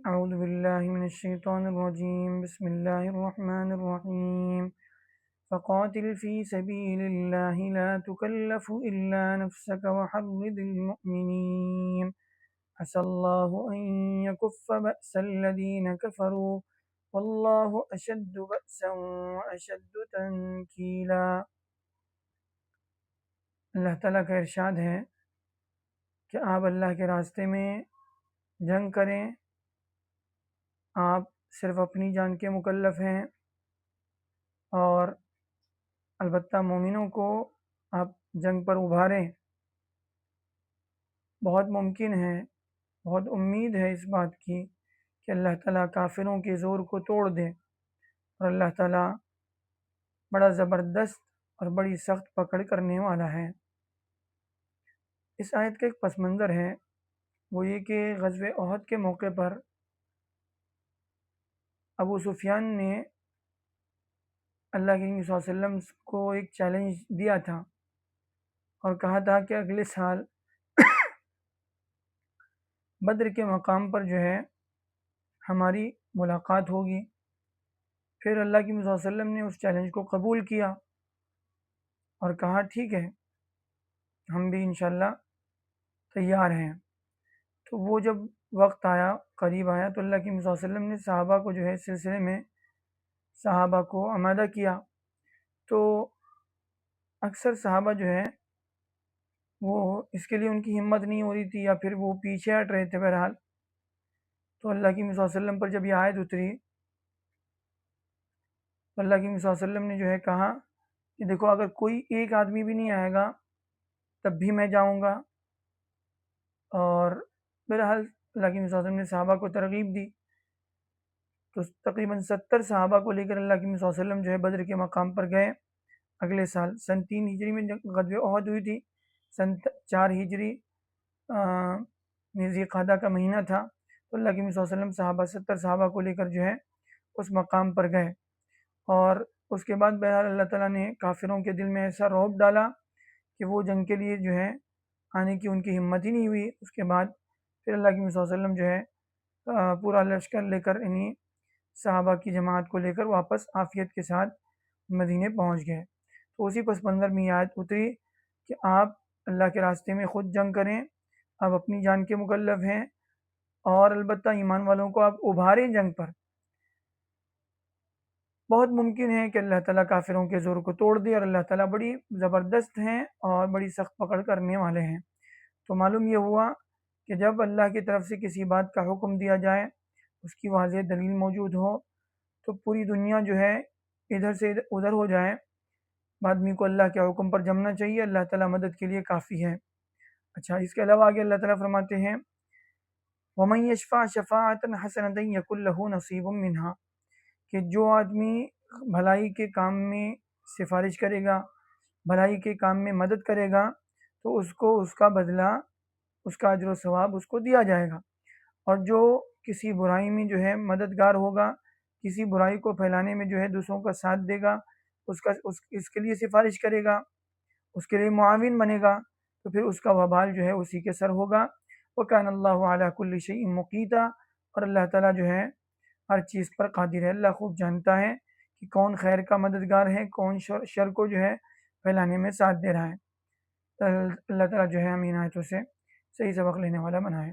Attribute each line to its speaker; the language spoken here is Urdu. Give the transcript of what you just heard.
Speaker 1: اعوذ باللہ من الشیطان الرجیم بسم اللہ الرحمن الرحیم فقاتل فی سبیل اللہ لا تکلف الا نفسك وحرض المؤمنین عسى اللہ ان یکف بأس الذین کفروا واللہ اشد بأسا واشد تنکیلا۔ اللہ تعالیٰ کا ارشاد ہے کہ آپ اللہ کے راستے میں جنگ کریں، آپ صرف اپنی جان کے مکلف ہیں، اور البتہ مومنوں کو آپ جنگ پر ابھاریں۔ بہت ممکن ہے، بہت امید ہے اس بات کی کہ اللہ تعالیٰ کافروں کے زور کو توڑ دے، اور اللہ تعالیٰ بڑا زبردست اور بڑی سخت پکڑ کرنے والا ہے۔ اس آیت کا ایک پس منظر ہے، وہ یہ کہ غزوہ احد کے موقع پر ابو سفیان نے اللہ کے نبی صلی اللہ علیہ وسلم کو ایک چیلنج دیا تھا اور کہا تھا کہ اگلے سال بدر کے مقام پر جو ہے ہماری ملاقات ہوگی۔ پھر اللہ کے نبی صلی اللہ علیہ وسلم نے اس چیلنج کو قبول کیا اور کہا ٹھیک ہے، ہم بھی انشاءاللہ تیار ہیں۔ تو وہ جب وقت آیا، قریب آیا، تو اللہ کے نبی صلی اللہ علیہ وسلم نے صحابہ کو جو ہے سلسلے میں صحابہ کو آمادہ کیا۔ تو اکثر صحابہ جو ہے وہ اس کے لیے ان کی ہمت نہیں ہو رہی تھی، یا پھر وہ پیچھے ہٹ رہے تھے۔ بہرحال تو اللہ کے نبی صلی اللہ علیہ وسلم پر جب یہ آیت اتری تو اللہ کے نبی صلی اللہ علیہ وسلم نے جو ہے کہا کہ دیکھو، اگر کوئی ایک آدمی بھی نہیں آئے گا تب بھی میں جاؤں گا۔ اور بہرحال اللہ کے نبی صلی اللہ علیہ وسلم نے صحابہ کو ترغیب دی، تو تقریباً 70 صحابہ کو لے کر اللہ کے نبی صلی اللہ علیہ وسلم جو ہے بدر کے مقام پر گئے۔ اگلے سال سن 3 ہجری میں غزوہ احد ہوئی تھی، سن 4 ہجری ذی قعدہ کا مہینہ تھا، تو اللہ کے نبی صلی اللہ علیہ وسلم 70 صحابہ کو لے کر جو ہے اس مقام پر گئے۔ اور اس کے بعد بہرحال اللہ تعالیٰ نے کافروں کے دل میں ایسا رعب ڈالا کہ وہ جنگ کے لیے جو ہے آنے کی ان کی ہمت ہی نہیں ہوئی۔ اس کے بعد پھر اللہ کے نبی صلی اللہ علیہ وسلم جو ہے پورا لشکر لے کر انہیں صحابہ کی جماعت کو لے کر واپس عافیت کے ساتھ مدینے پہنچ گئے۔ تو اسی پس منظر میں یہ آیت اتری کہ آپ اللہ کے راستے میں خود جنگ کریں، آپ اپنی جان کے مکلف ہیں، اور البتہ ایمان والوں کو آپ ابھاریں جنگ پر۔ بہت ممکن ہے کہ اللہ تعالیٰ کافروں کے زور کو توڑ دے، اور اللہ تعالیٰ بڑی زبردست ہیں اور بڑی سخت پکڑ کرنے والے ہیں۔ تو معلوم یہ ہوا کہ جب اللہ کی طرف سے کسی بات کا حکم دیا جائے، اس کی واضح دلیل موجود ہو، تو پوری دنیا جو ہے ادھر سے ادھر ہو جائے، آدمی کو اللہ کے حکم پر جمنا چاہیے، اللہ تعالیٰ مدد کے لیے کافی ہے۔ اچھا، اس کے علاوہ آگے اللہ تعالیٰ فرماتے ہیں وَمَن يَشْفَعْ شَفَاعَةً حَسَنَةً يَكُن لَّهُ نَصِيبٌ مِّنْهَا، کہ جو آدمی بھلائی کے کام میں سفارش کرے گا، بھلائی کے کام میں مدد کرے گا، تو اس کو اس کا بدلہ، اس کا اجر و ثواب اس کو دیا جائے گا۔ اور جو کسی برائی میں جو ہے مددگار ہوگا، کسی برائی کو پھیلانے میں جو ہے دوسروں کا ساتھ دے گا، اس کے لیے سفارش کرے گا، اس کے لیے معاون بنے گا، تو پھر اس کا وبال جو ہے اسی کے سر ہوگا۔ وَكَانَ اللَّهُ عَلَىٰ كُلِّ شَيْءٍ مُقِيتًا، اور اللہ تعالیٰ جو ہے ہر چیز پر قادر ہے۔ اللہ خوب جانتا ہے کہ کون خیر کا مددگار ہے، کون شر کو جو ہے پھیلانے میں ساتھ دے رہا ہے۔ اللہ تعالیٰ جو ہے ہمیں ان آیتوں سے صحیح سبق لینے والا بنائے۔